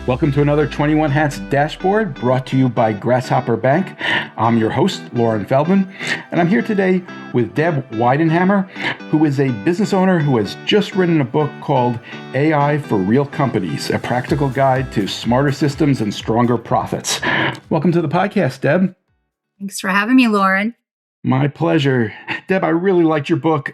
Welcome to another 21 Hats Dashboard brought to you by Grasshopper Bank. I'm your host, Loren Feldman, and I'm here today with Deb Weidenhammer, who is a business owner who has just written a book called AI for Real Companies, a practical guide to smarter systems and stronger profits. Welcome to the podcast, Deb. Thanks for having me, Loren. My pleasure. Deb, I really liked your book.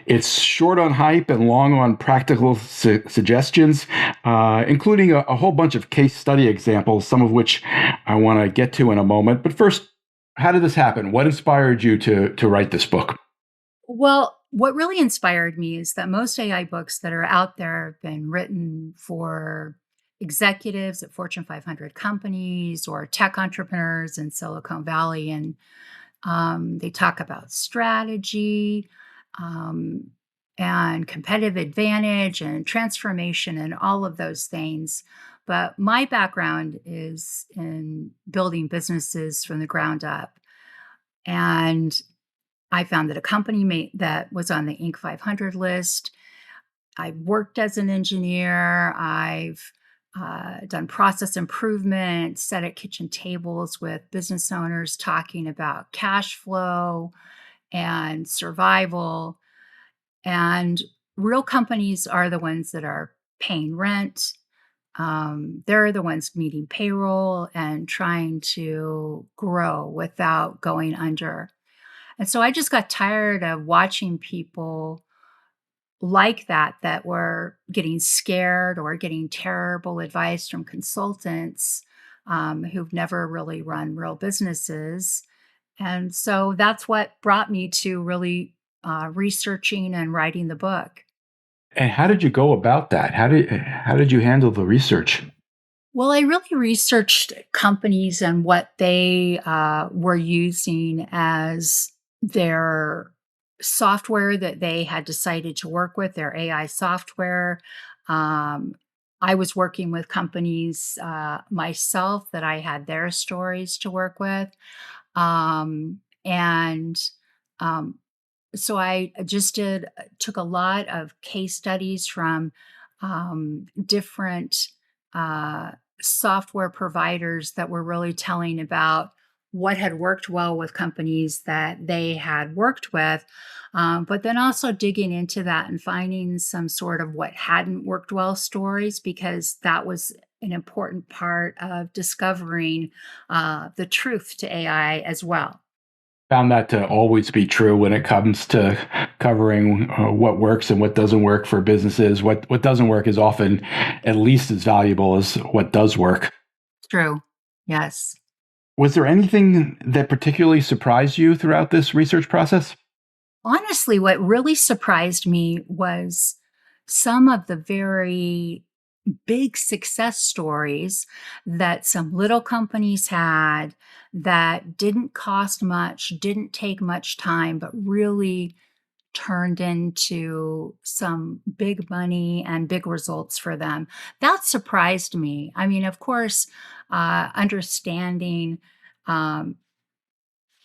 It's short on hype and long on practical suggestions, including a whole bunch of case study examples, some of which I want to get to in a moment. But first, how did this happen? What inspired you to write this book? Well, what really inspired me is that most AI books that are out there have been written for executives at Fortune 500 companies or tech entrepreneurs in Silicon Valley. And they talk about strategy and competitive advantage and transformation and all of those things. But my background is in building businesses from the ground up. And I founded a company that was on the Inc. 500 list. I worked as an engineer. I've done process improvement, sat at kitchen tables with business owners talking about cash flow and survival. And real companies are the ones that are paying rent. They're the ones meeting payroll and trying to grow without going under. And so I just got tired of watching people like that were getting scared or getting terrible advice from consultants who've never really run real businesses. And so that's what brought me to really researching and writing the book. And how did you go about that? How did you handle the research? Well, I really researched companies and what they were using as their software that they had decided to work with, their AI software. I was working with companies myself that I had their stories to work with. And so I just took a lot of case studies from different software providers that were really telling about what had worked well with companies that they had worked with, but then also digging into that and finding some sort of what hadn't worked well stories, because that was an important part of discovering the truth to AI as well. Found that to always be true when it comes to covering what works and what doesn't work for businesses. What doesn't work is often at least as valuable as what does work. True. Yes. Was there anything that particularly surprised you throughout this research process? Honestly, what really surprised me was some of the very big success stories that some little companies had that didn't cost much, didn't take much time, but really turned into some big money and big results for them. That surprised me. I mean, of course, understanding um,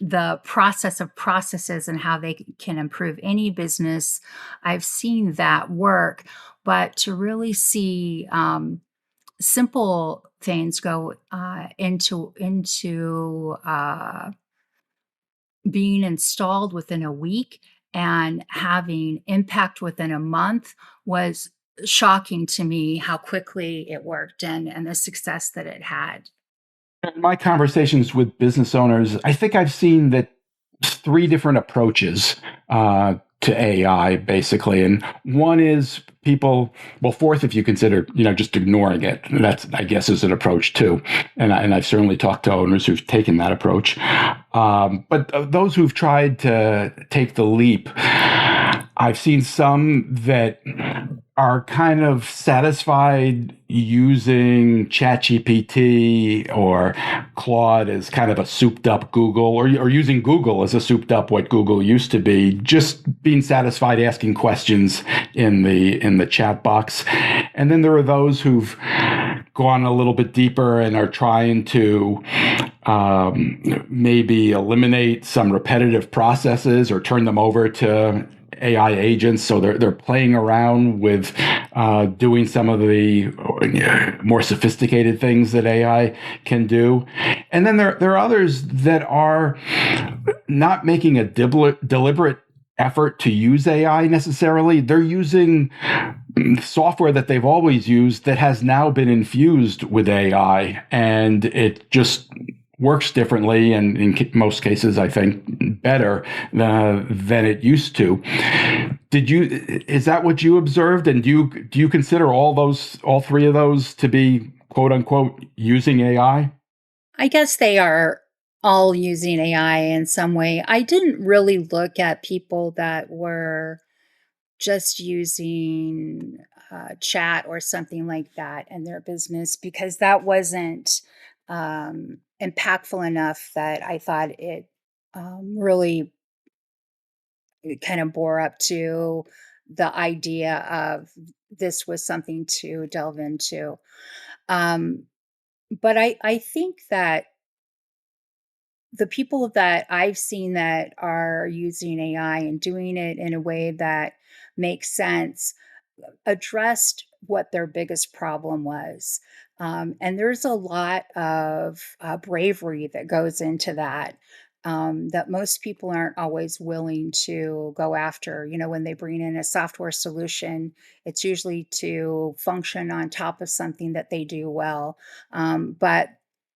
the process of processes and how they can improve any business, I've seen that work. But to really see simple things go into being installed within a week and having impact within a month was shocking to me, how quickly it worked and the success that it had. In my conversations with business owners, I think I've seen that three different approaches to AI, basically. And one is people, well, fourth, if you consider, just ignoring it. That's, I guess, is an approach too. And I've certainly talked to owners who've taken that approach. But those who've tried to take the leap, I've seen some that are kind of satisfied using ChatGPT or Claude as kind of a souped up Google, or using Google as a souped up what Google used to be, just being satisfied asking questions in the chat box. And then there are those who've gone a little bit deeper and are trying to maybe eliminate some repetitive processes or turn them over to AI agents. So they're playing around with doing some of the more sophisticated things that AI can do. And then there are others that are not making a deliberate effort to use AI necessarily. They're using software that they've always used that has now been infused with AI, and it just works differently, and in most cases, I think better than it used to. Is that what you observed? And do you consider all three of those to be quote unquote using AI? I guess they are all using AI in some way. I didn't really look at people that were just using chat or something like that in their business because that wasn't impactful enough that I thought it really kind of bore up to the idea of this was something to delve into. Um, but I think that the people that I've seen that are using AI and doing it in a way that makes sense addressed what their biggest problem was. And there's a lot of bravery that goes into that. That most people aren't always willing to go after. You know, when they bring in a software solution, it's usually to function on top of something that they do well. But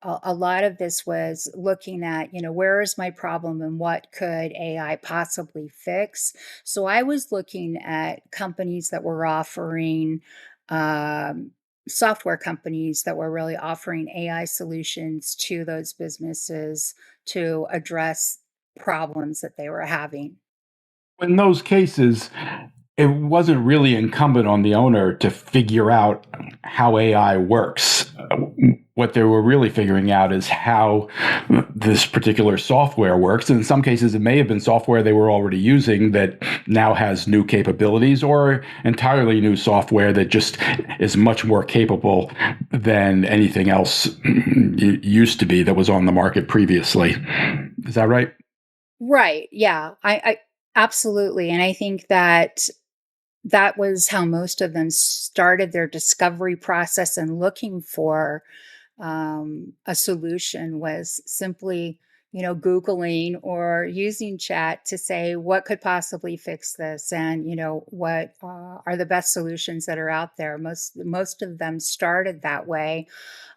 a lot of this was looking at, you know, where is my problem and what could AI possibly fix? So I was looking at companies that were offering, um, software companies that were really offering AI solutions to those businesses to address problems that they were having. In those cases, it wasn't really incumbent on the owner to figure out how AI works. What they were really figuring out is how this particular software works. And in some cases, it may have been software they were already using that now has new capabilities, or entirely new software that just is much more capable than anything else used to be that was on the market previously. Is that right? Right. Yeah. I absolutely. And I think that that was how most of them started their discovery process and looking for a solution was simply, you know, Googling or using chat to say, what could possibly fix this? And, you know, what are the best solutions that are out there? Most of them started that way.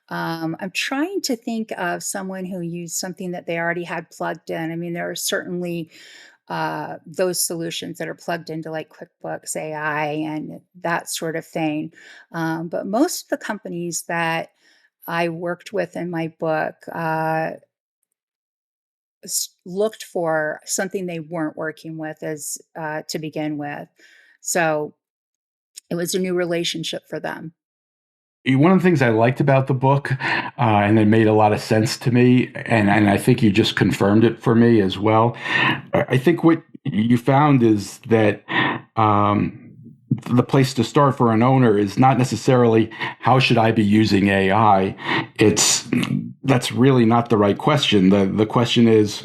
I'm trying to think of someone who used something that they already had plugged in. I mean, there are certainly those solutions that are plugged into like QuickBooks AI and that sort of thing. But most of the companies that I worked with in my book looked for something they weren't working with as to begin with. So it was a new relationship for them. One of the things I liked about the book, and it made a lot of sense to me, and I think you just confirmed it for me as well. I think what you found is that the place to start for an owner is not necessarily how should I be using AI. It's That's really not the right question. The question is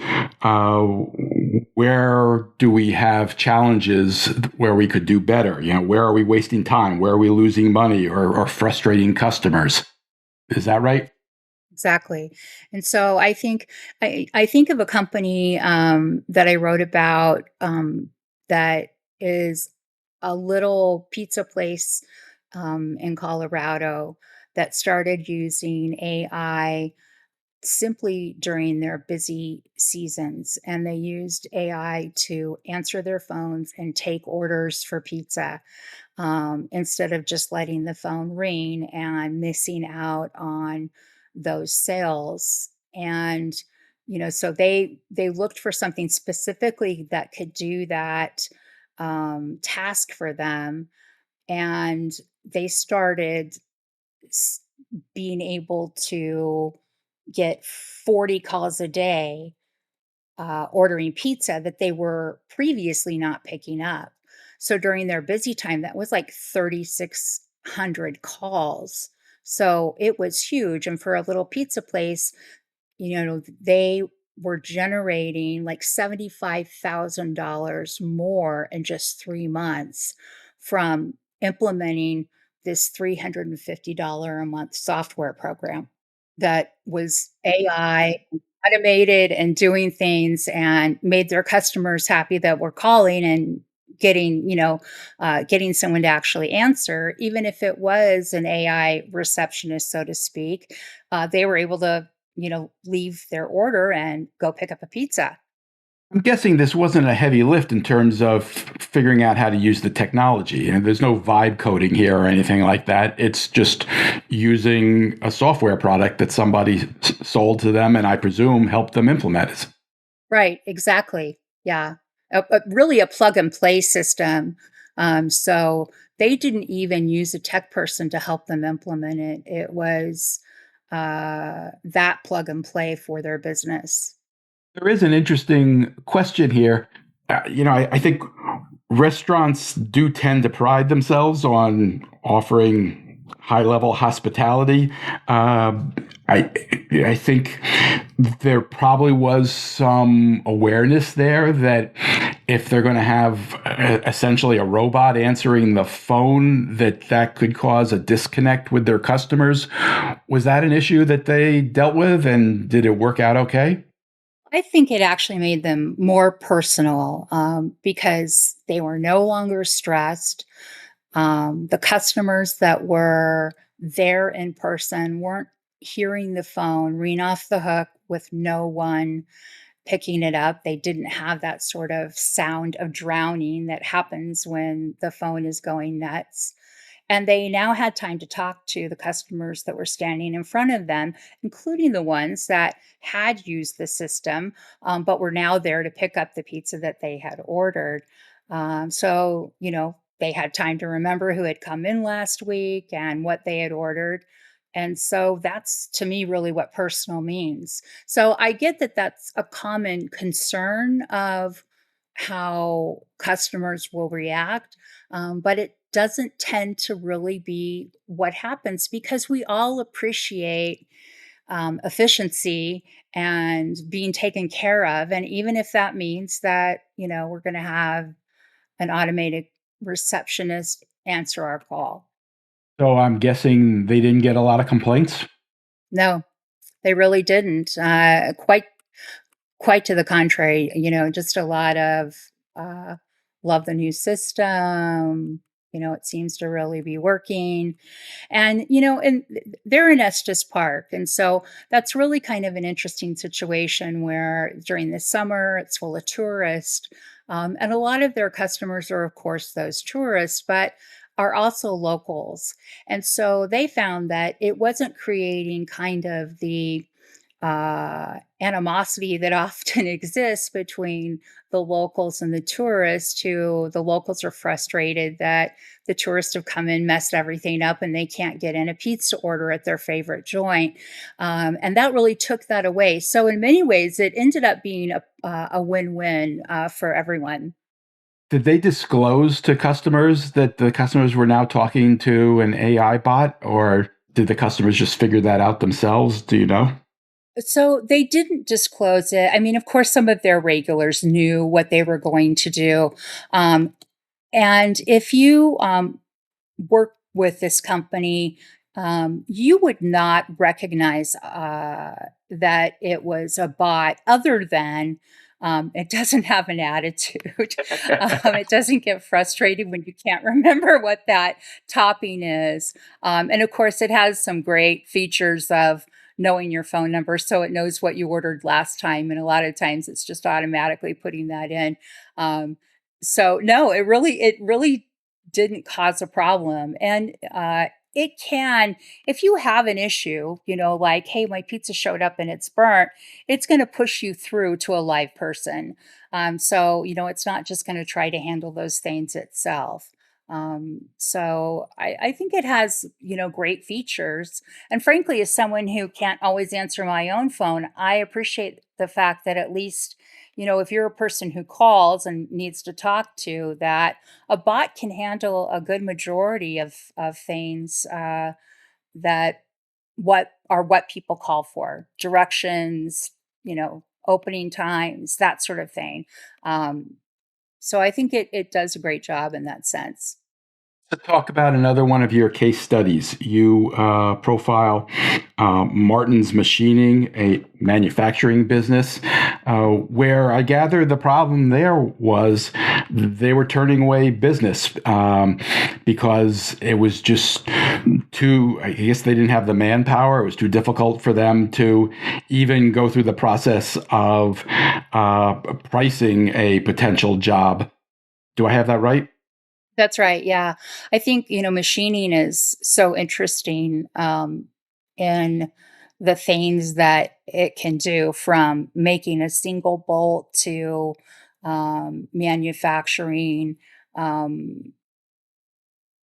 where do we have challenges where we could do better? You know, where are we wasting time? Where are we losing money or frustrating customers? Is that right? Exactly. And so I think of a company that I wrote about that is a little pizza place in Colorado that started using AI simply during their busy seasons. And they used AI to answer their phones and take orders for pizza instead of just letting the phone ring and missing out on those sales. And you know, so they looked for something specifically that could do that task for them, and they started s- being able to get 40 calls a day ordering pizza that they were previously not picking up. So during their busy time, that was like 3,600 calls. So it was huge. And for a little pizza place, you know, they were generating like $75,000 more in just 3 months from implementing this $350 a month software program that was AI automated and doing things and made their customers happy that were calling and getting, getting someone to actually answer, even if it was an AI receptionist, so to speak. They were able to, leave their order and go pick up a pizza. I'm guessing this wasn't a heavy lift in terms of figuring out how to use the technology. And there's no vibe coding here or anything like that. It's just using a software product that somebody sold to them and I presume helped them implement it. Right, exactly. Yeah. Really a plug and play system. So they didn't even use a tech person to help them implement it. It was that plug and play for their business. There is an interesting question here. I think restaurants do tend to pride themselves on offering high level hospitality. I I think there probably was some awareness there that if they're going to have essentially a robot answering the phone, that could cause a disconnect with their customers. Was that an issue that they dealt with, and did it work out okay? I think it actually made them more personal because they were no longer stressed. The customers that were there in person weren't hearing the phone ring off the hook with no one picking it up. They didn't have that sort of sound of drowning that happens when the phone is going nuts. And they now had time to talk to the customers that were standing in front of them, including the ones that had used the system, but were now there to pick up the pizza that they had ordered. They had time to remember who had come in last week and what they had ordered. And so that's to me really what personal means. So I get that that's a common concern of how customers will react, but it doesn't tend to really be what happens because we all appreciate efficiency and being taken care of. And even if that means that, we're going to have an automated receptionist answer our call. So I'm guessing they didn't get a lot of complaints. No, they really didn't. Quite to the contrary, just a lot of, uh, "Love the new system," "It seems to really be working." They're in Estes Park, and so that's really kind of an interesting situation where during the summer, it's full of tourists, and a lot of their customers are, of course, those tourists, but are also locals, and so they found that it wasn't creating kind of the animosity that often exists between the locals and the tourists who the locals are frustrated that the tourists have come in, messed everything up, and they can't get in a pizza order at their favorite joint. And that really took that away. So in many ways, it ended up being a win-win for everyone. Did they disclose to customers that the customers were now talking to an AI bot, or did the customers just figure that out themselves? Do you know? So they didn't disclose it. I mean, of course, some of their regulars knew what they were going to do. Um, and if you work with this company, you would not recognize that it was a bot other than it doesn't have an attitude. It doesn't get frustrated when you can't remember what that topping is. And of course, it has some great features of knowing your phone number so it knows what you ordered last time. And a lot of times it's just automatically putting that in. Um, so no, it really didn't cause a problem. And it can, if you have an issue, like, hey, my pizza showed up and it's burnt, it's going to push you through to a live person. So it's not just going to try to handle those things itself. So I think it has, great features. And frankly, as someone who can't always answer my own phone, I appreciate the fact that at least, if you're a person who calls and needs to talk to, that a bot can handle a good majority of things that what people call for directions, opening times, that sort of thing. Um, so I think it does a great job in that sense. To talk about another one of your case studies. You profile Martin's Machining, a manufacturing business, where I gather the problem there was they were turning away business because it was just too, I guess they didn't have the manpower. It was too difficult for them to even go through the process of pricing a potential job. Do I have that right? That's right. Yeah. I think, machining is so interesting in the things that it can do, from making a single bolt to manufacturing um,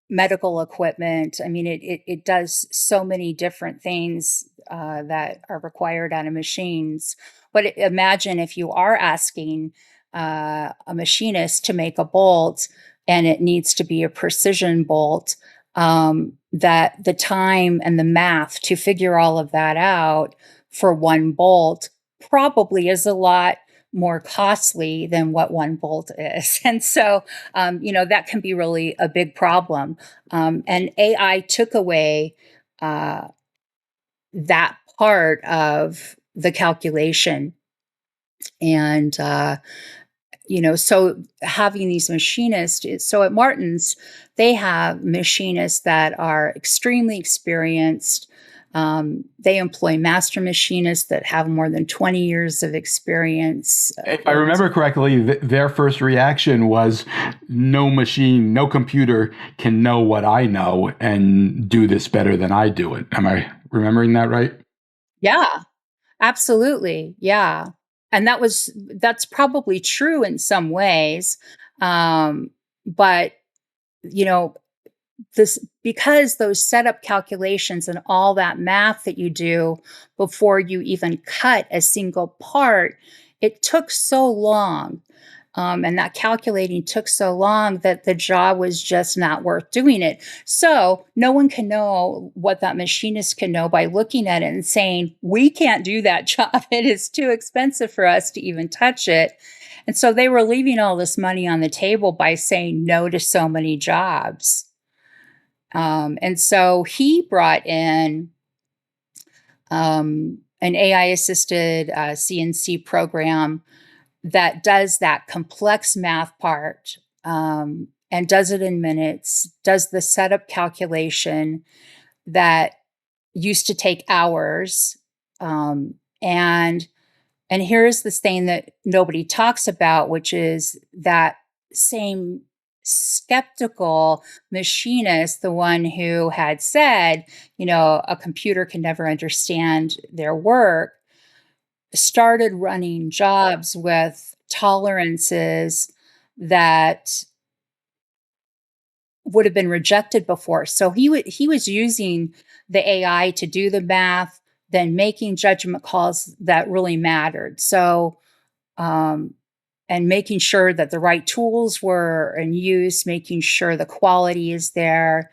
medical equipment. I mean, it does so many different things that are required out of machines. But imagine if you are asking a machinist to make a bolt, and it needs to be a precision bolt, that the time and the math to figure all of that out for one bolt probably is a lot more costly than what one bolt is. And so, that can be really a big problem. And AI took away uh, that part of the calculation. And, so having these machinists, so at Martin's, they have machinists that are extremely experienced. They employ master machinists that have more than 20 years of experience. If I remember correctly, their first reaction was no machine, no computer can know what I know and do this better than I do it. Am I remembering that right? Yeah, absolutely. Yeah. And that's probably true in some ways. But, you know, this, because those setup calculations and all that math that you do before you even cut a single part, it took so long. And that calculating took so long that the job was just not worth doing it. So no one can know what that machinist can know by looking at it and saying, we can't do that job. It is too expensive for us to even touch it. And so they were leaving all this money on the table by saying no to so many jobs. And so he brought in an AI assisted CNC program that does that complex math part, and does it in minutes, does the setup calculation that used to take hours. Um, and and here's this thing that nobody talks about, which is that same skeptical machinist, the one who had said, a computer can never understand their work, started running jobs with tolerances that would have been rejected before. So he was using the AI to do the math, then making judgment calls that really mattered. So, um, and making sure that the right tools were in use, making sure the quality is there,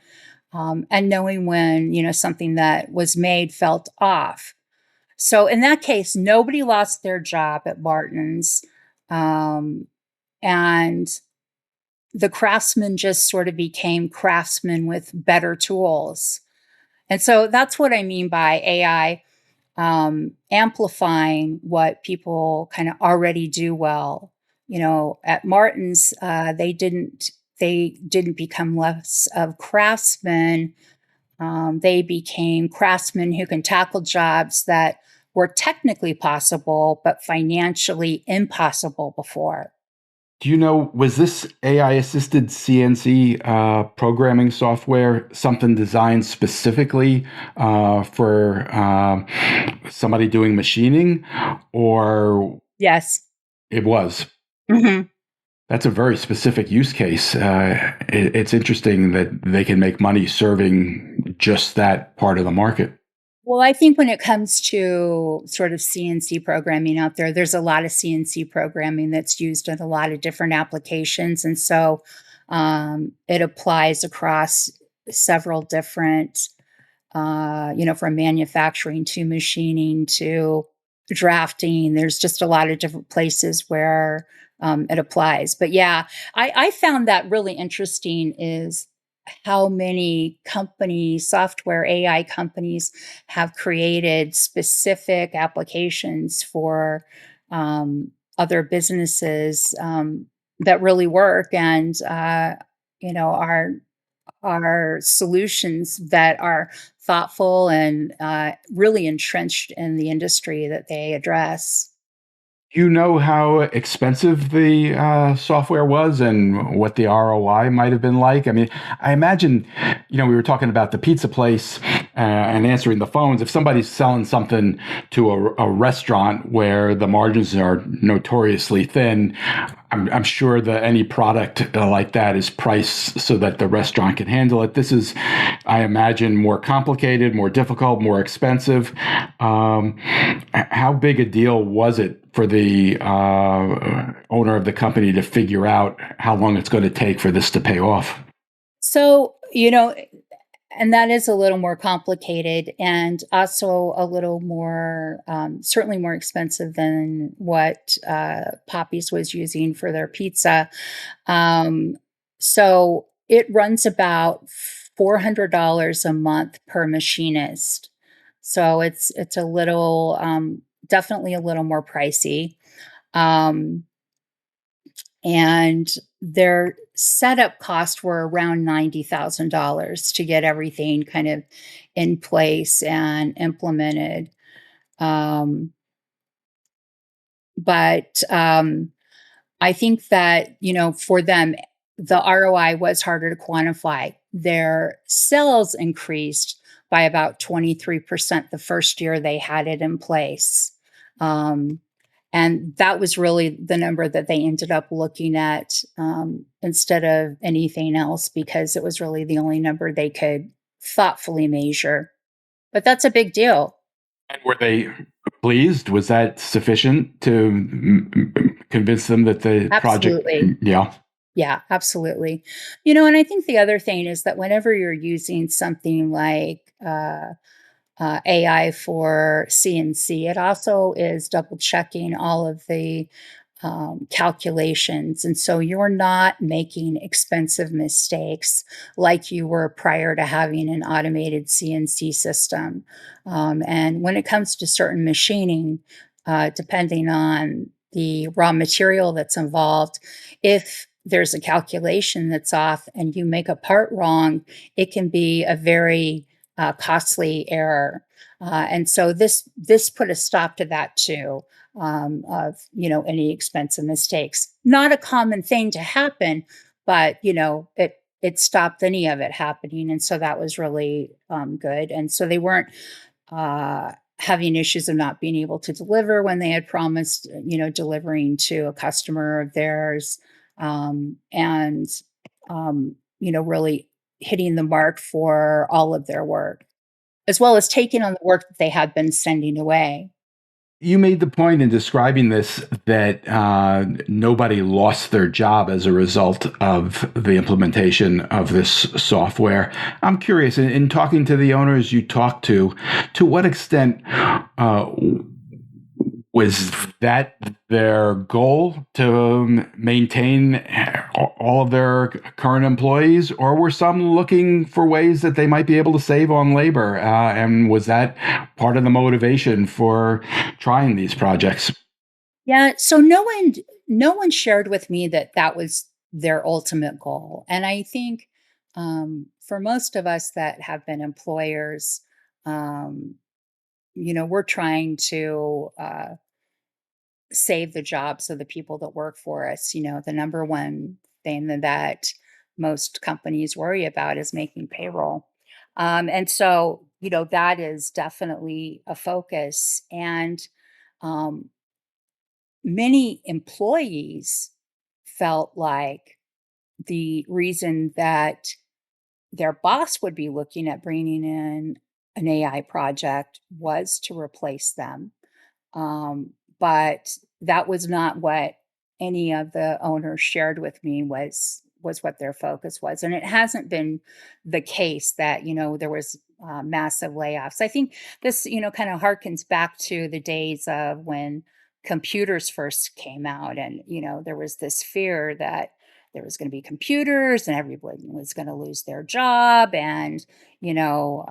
and knowing when something that was made felt off. So in that case, nobody lost their job at Martin's, um, and the craftsmen just sort of became craftsmen with better tools. And so that's what I mean by AI amplifying what people kind of already do well. At Martin's, they didn't become less of craftsmen. They became craftsmen who can tackle jobs that were technically possible but financially impossible before. Do you know, was this AI assisted CNC programming software something designed specifically for somebody doing machining, or Yes. it was? Mhm. That's a very specific use case. It's interesting that they can make money serving just that part of the market. Well, I think when it comes to sort of CNC programming out there, there's a lot of CNC programming that's used in a lot of different applications. And so it applies across several different, from manufacturing to machining to drafting. There's just a lot of different places where it applies. But yeah, I found that really interesting is how many companies, software AI companies, have created specific applications for other businesses that really work, and you know are solutions that are thoughtful and really entrenched in the industry that they address. You know how expensive the software was and what the ROI might have been like? I mean, I imagine, we were talking about the pizza place and answering the phones. If somebody's selling something to a restaurant where the margins are notoriously thin, I'm sure that any product like that is priced so that the restaurant can handle it. This is, I imagine, more complicated, more difficult, more expensive. How big a deal was it for the owner of the company to figure out how long it's going to take for this to pay off? So, and that is a little more complicated and also a little more, certainly more expensive than what Poppy's was using for their pizza. Um, so it runs about $400 a month per machinist. So it's a little, definitely a little more pricey. Um, and their setup costs were around $90,000 to get everything kind of in place and implemented. Um, but I think that, for them, the ROI was harder to quantify. Their sales increased by about 23% the first year they had it in place. Um, and that was really the number that they ended up looking at instead of anything else, because it was really the only number they could thoughtfully measure. But that's a big deal. And were they pleased? Was that sufficient to convince them that the project? Absolutely. Yeah. Yeah, absolutely. And I think the other thing is that whenever you're using something like AI for CNC, it also is double checking all of the calculations. And so you're not making expensive mistakes like you were prior to having an automated CNC system. And when it comes to certain machining, depending on the raw material that's involved, if there's a calculation that's off and you make a part wrong, it can be a very costly error. And so this put a stop to that too, of any expensive mistakes. Not a common thing to happen, but it stopped any of it happening, and so that was really good. And so they weren't having issues of not being able to deliver when they had promised, delivering to a customer of theirs, and really hitting the mark for all of their work, as well as taking on the work that they had been sending away. You made the point in describing this that nobody lost their job as a result of the implementation of this software. I'm curious, in talking to the owners you talked to what extent was that their goal to maintain all of their current employees, or were some looking for ways that they might be able to save on labor? And was that part of the motivation for trying these projects? Yeah, so no one shared with me that that was their ultimate goal. And I think for most of us that have been employers, um, we're trying to save the jobs of the people that work for us. The number one thing that most companies worry about is making payroll. And so, that is definitely a focus. And um, many employees felt like the reason that their boss would be looking at bringing in an AI project was to replace them. But that was not what any of the owners shared with me was what their focus was, and it hasn't been the case that there was massive layoffs. I think this kind of harkens back to the days of when computers first came out, and there was this fear that there was going to be computers and everyone was going to lose their job, and you know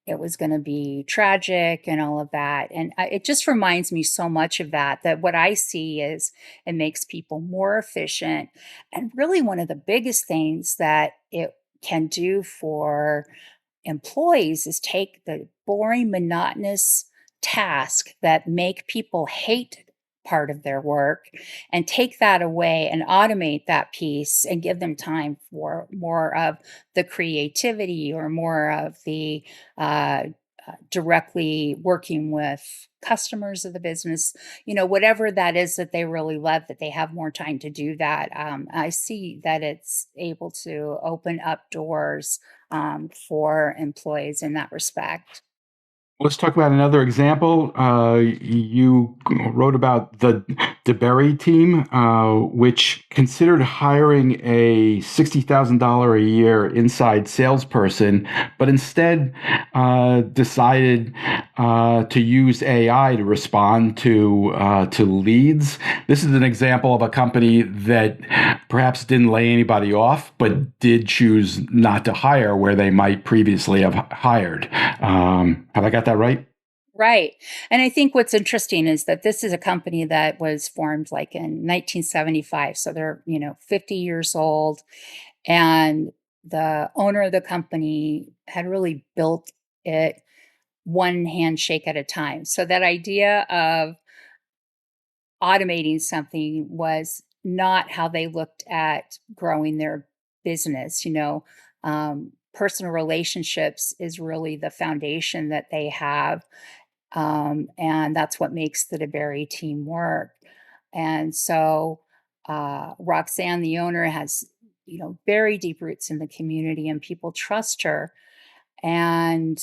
it was going to be tragic and all of that. And it just reminds me so much of that what I see is it makes people more efficient. And really one of the biggest things that it can do for employees is take the boring, monotonous task that make people hate part of their work and take that away and automate that piece and give them time for more of the creativity or more of the uh, directly working with customers of the business, whatever that is that they really love, that they have more time to do that. I see that it's able to open up doors for employees in that respect. Let's talk about another example. You wrote about the DeBerry team, which considered hiring a $60,000 a year inside salesperson, but instead decided to use AI to respond to leads. This is an example of a company that perhaps didn't lay anybody off, but did choose not to hire where they might previously have hired. Have I got that right? Right. And I think what's interesting is that this is a company that was formed like in 1975. So they're, 50 years old. And the owner of the company had really built it one handshake at a time. So that idea of automating something was not how they looked at growing their business. Personal relationships is really the foundation that they have, and that's what makes the DeBerry team work. And so Roxanne, the owner, has very deep roots in the community, and people trust her. And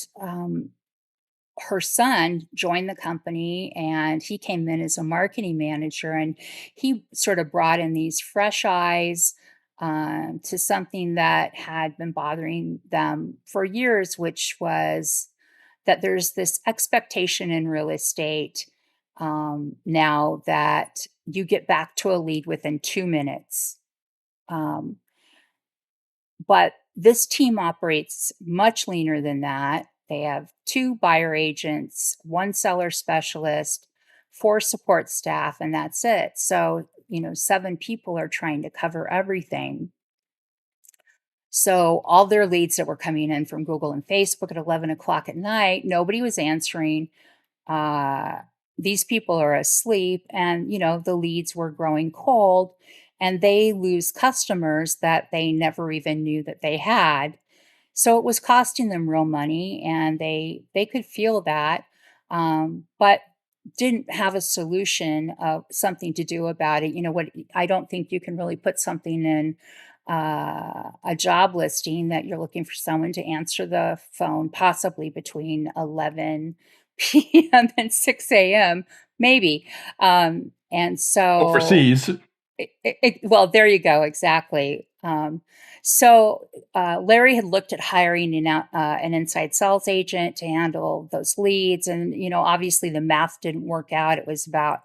her son joined the company, and he came in as a marketing manager, and he sort of brought in these fresh eyes to something that had been bothering them for years, which was that there's this expectation in real estate now that you get back to a lead within 2 minutes. Um, but this team operates much leaner than that. They have two buyer agents, one seller specialist, four support staff, and that's it. So, seven people are trying to cover everything. So, all their leads that were coming in from Google and Facebook at 11 o'clock at night, nobody was answering. uh, these people are asleep, and the leads were growing cold, and they lose customers that they never even knew that they had. So it was costing them real money, and they could feel that, but didn't have a solution of something to do about it. What, I don't think you can really put something in a job listing that you're looking for someone to answer the phone possibly between 11 p.m. and 6 a.m. maybe. And so Overseas. well, there you go, exactly. So Larry had looked at hiring an inside sales agent to handle those leads, and obviously the math didn't work out. It was about,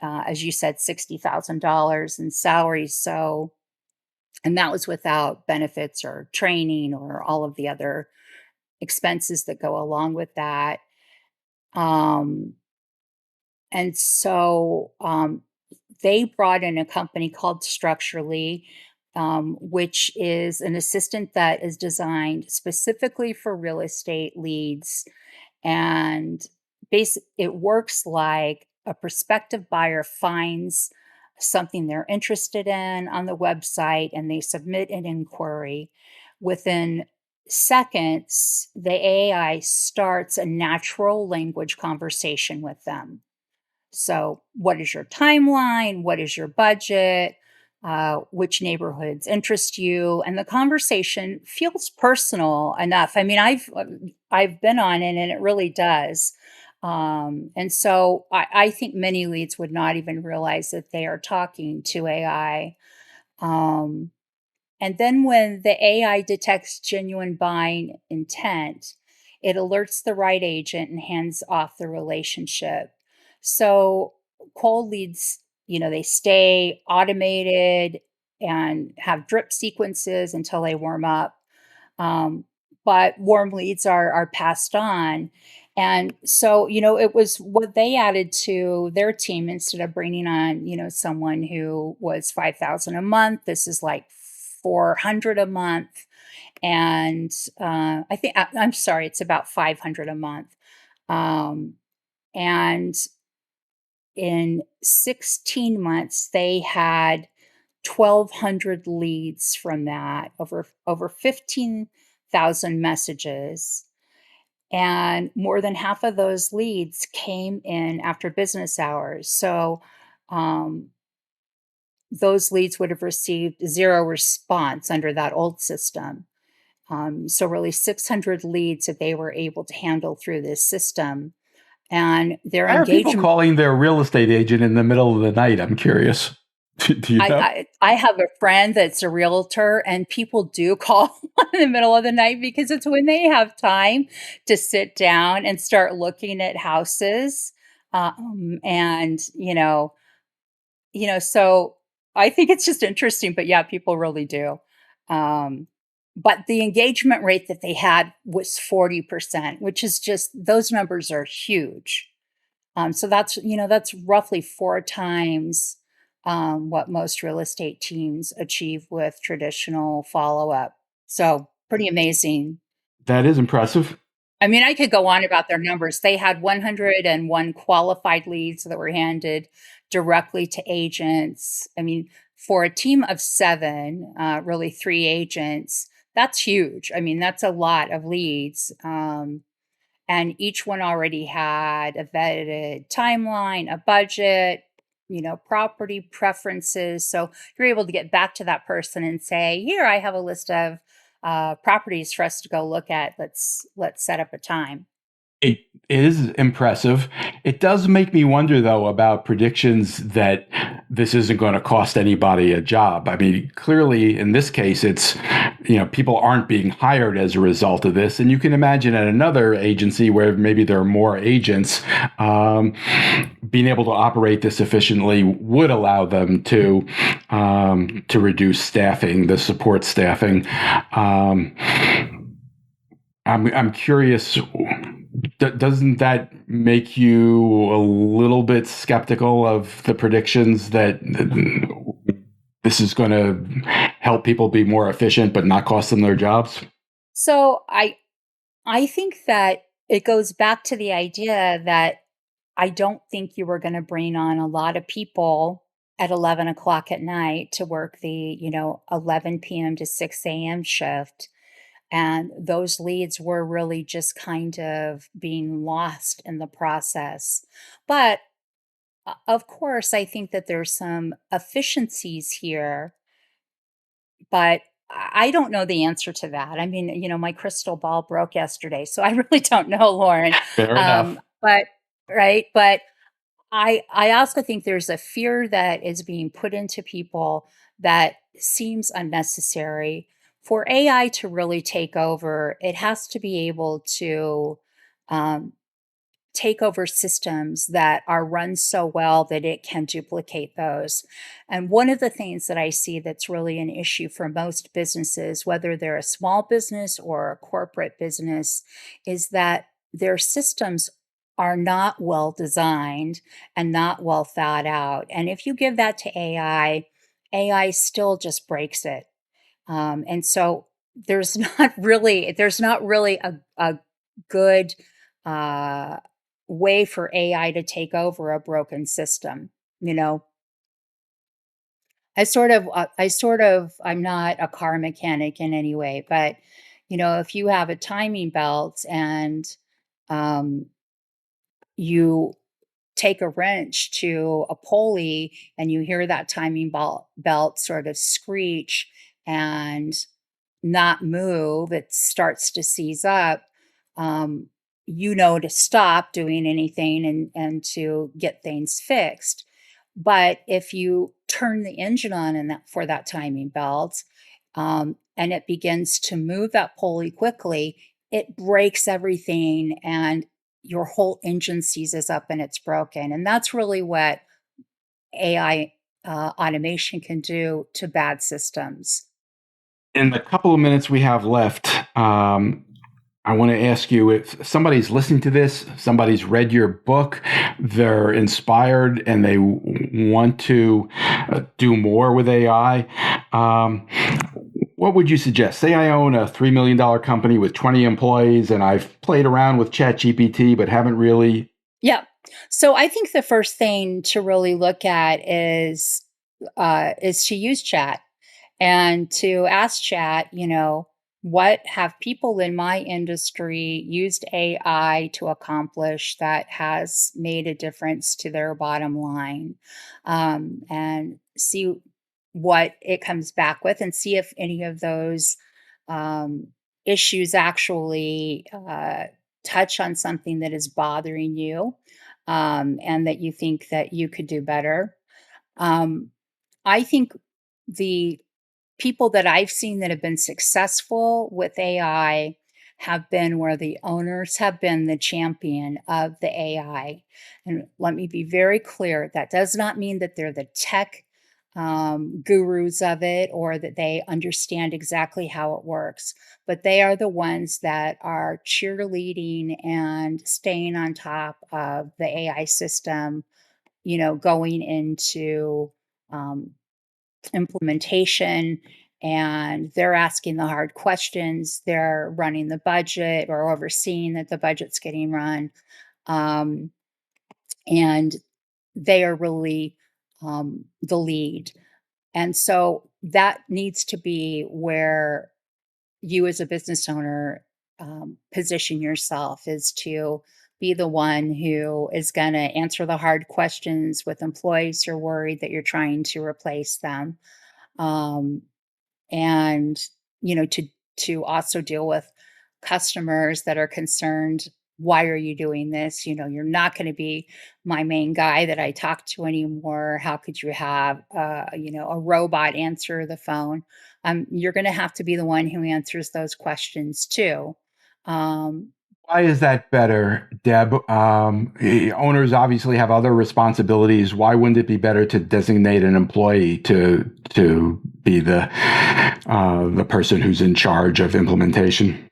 as you said, $60,000 in salary. So, and that was without benefits or training or all of the other expenses that go along with that. Um, and so they brought in a company called Structurally, which is an assistant that is designed specifically for real estate leads. And it works like a prospective buyer finds something they're interested in on the website, and they submit an inquiry. Within seconds, the AI starts a natural language conversation with them. So, what is your timeline? What is your budget? Which neighborhoods interest you? And the conversation feels personal enough. I mean, I've been on it, and it really does. And so I think many leads would not even realize that they are talking to AI. Um, and then when the AI detects genuine buying intent, it alerts the right agent and hands off the relationship. So cold leads, they stay automated and have drip sequences until they warm up. Um, but warm leads are passed on. And so, it was what they added to their team instead of bringing on, someone who was 5,000 a month. This is like 400 a month. And I'm sorry, it's about 500 a month. Um, and in 16 months, they had 1,200 leads from that, over 15,000 messages, and more than half of those leads came in after business hours. So, um, those leads would have received 0 response under that old system. So really 600 leads that they were able to handle through this system, and their Why are people engagement. calling their real estate agent in the middle of the night? I'm curious. Do you know? I have a friend that's a realtor, and people do call in the middle of the night because it's when they have time to sit down and start looking at houses. And so I think it's just interesting, but yeah, people really do. Um, but the engagement rate that they had was 40%, which is just, those numbers are huge. So that's roughly 4 times what most real estate teams achieve with traditional follow up. So pretty amazing. That is impressive. I mean, I could go on about their numbers. They had 101 qualified leads that were handed directly to agents. I mean, for a team of 7, really 3 agents, that's huge. I mean, that's a lot of leads. And each one already had a vetted timeline, a budget, property preferences. So you're able to get back to that person and say, "Here, I have a list of properties for us to go look at. Let's set up a time." It is impressive. It does make me wonder, though, about predictions that this isn't going to cost anybody a job. I mean, clearly, in this case, it's, people aren't being hired as a result of this. And you can imagine at another agency where maybe there are more agents, being able to operate this efficiently would allow them to reduce staffing, the support staffing. I'm curious, doesn't that make you a little bit skeptical of the predictions that this is going to help people be more efficient but not cost them their jobs? So I think that it goes back to the idea that I don't think you were going to bring on a lot of people at 11 o'clock at night to work the 11 p.m. to 6 a.m. shift. And those leads were really just kind of being lost in the process. But of course, I think that there's some efficiencies here, but I don't know the answer to that. I mean, my crystal ball broke yesterday, so I really don't know, Lauren. Fair enough. But right, but I also think there's a fear that is being put into people that seems unnecessary. For AI to really take over, it has to be able to um, take over systems that are run so well that it can duplicate those. And one of the things that I see that's really an issue for most businesses, whether they're a small business or a corporate business, is that their systems are not well designed and not well thought out. And if you give that to AI still just breaks it. And so there's not really a good uh, way for AI to take over a broken system. You know, I'm not a car mechanic in any way, but if you have a timing belt and um, you take a wrench to a pulley and you hear that timing belt sort of screech and not move, it starts to seize up. Um, to stop doing anything and to get things fixed. But if you turn the engine on in that for that timing belt, and it begins to move that pulley quickly, it breaks everything and your whole engine seizes up and it's broken. And that's really what AI automation can do to bad systems. In the couple of minutes we have left, I want to ask you, if somebody's listening to this, somebody's read your book, they're inspired and they want to do more with AI, what would you suggest? Say I own a $3 million company with 20 employees and I've played around with ChatGPT, but haven't really. Yeah. So I think the first thing to really look at is to use chat and to ask chat, what have people in my industry used AI to accomplish that has made a difference to their bottom line? And see what it comes back with and see if any of those um, issues actually touch on something that is bothering you, and that you think that you could do better. Um, I think the people that I've seen that have been successful with AI have been where the owners have been the champion of the AI. And let me be very clear, that does not mean that they're the tech gurus of it or that they understand exactly how it works, but they are the ones that are cheerleading and staying on top of the AI system, going into um, implementation, and they're asking the hard questions. They're running the budget or overseeing that the budget's getting run. Um, and they are really the lead. And so that needs to be where you as a business owner position yourself, is to be the one who is going to answer the hard questions with employees who are worried that you're trying to replace them. Um, and to also deal with customers that are concerned, why are you doing this? You're not going to be my main guy that I talk to anymore. How could you have a robot answer the phone? You're going to have to be the one who answers those questions too. um, Why is that better, Deb? Owners obviously have other responsibilities. Why wouldn't it be better to designate an employee to be the person who's in charge of implementation?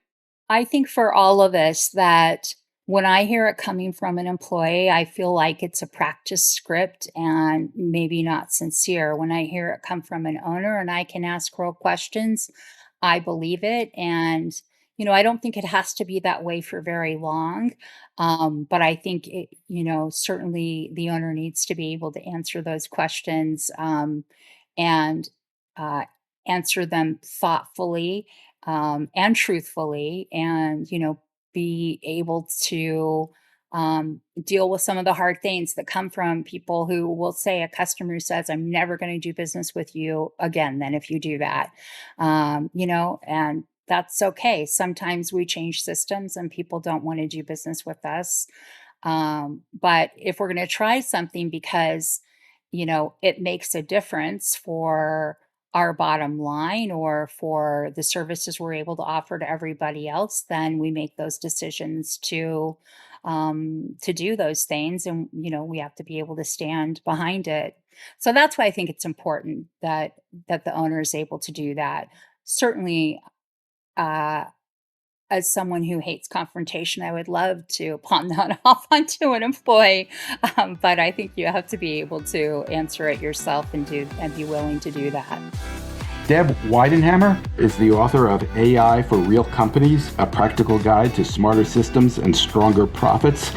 I think for all of us, that when I hear it coming from an employee, I feel like it's a practice script and maybe not sincere. When I hear it come from an owner and I can ask real questions, I believe it. And, I don't think it has to be that way for very long. But I think certainly the owner needs to be able to answer those questions, and uh, answer them thoughtfully, and truthfully, and be able to deal with some of the hard things that come from people who will say, a customer who says, I'm never going to do business with you again then if you do that. And that's okay. Sometimes we change systems and people don't want to do business with us. But if we're going to try something because it makes a difference for our bottom line or for the services we're able to offer to everybody else, then we make those decisions to do those things, and we have to be able to stand behind it. So that's why I think it's important that the owner is able to do that. Certainly, uh, as someone who hates confrontation, I would love to pawn that off onto an employee, but I think you have to be able to answer it yourself and be willing to do that. Deb Weidenhammer is the author of AI for Real Companies, a practical guide to smarter systems and stronger profits.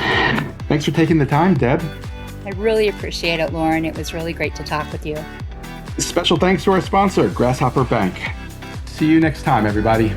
Thanks for taking the time, Deb. I really appreciate it, Lauren. It was really great to talk with you. Special thanks to our sponsor, Grasshopper Bank. See you next time, everybody.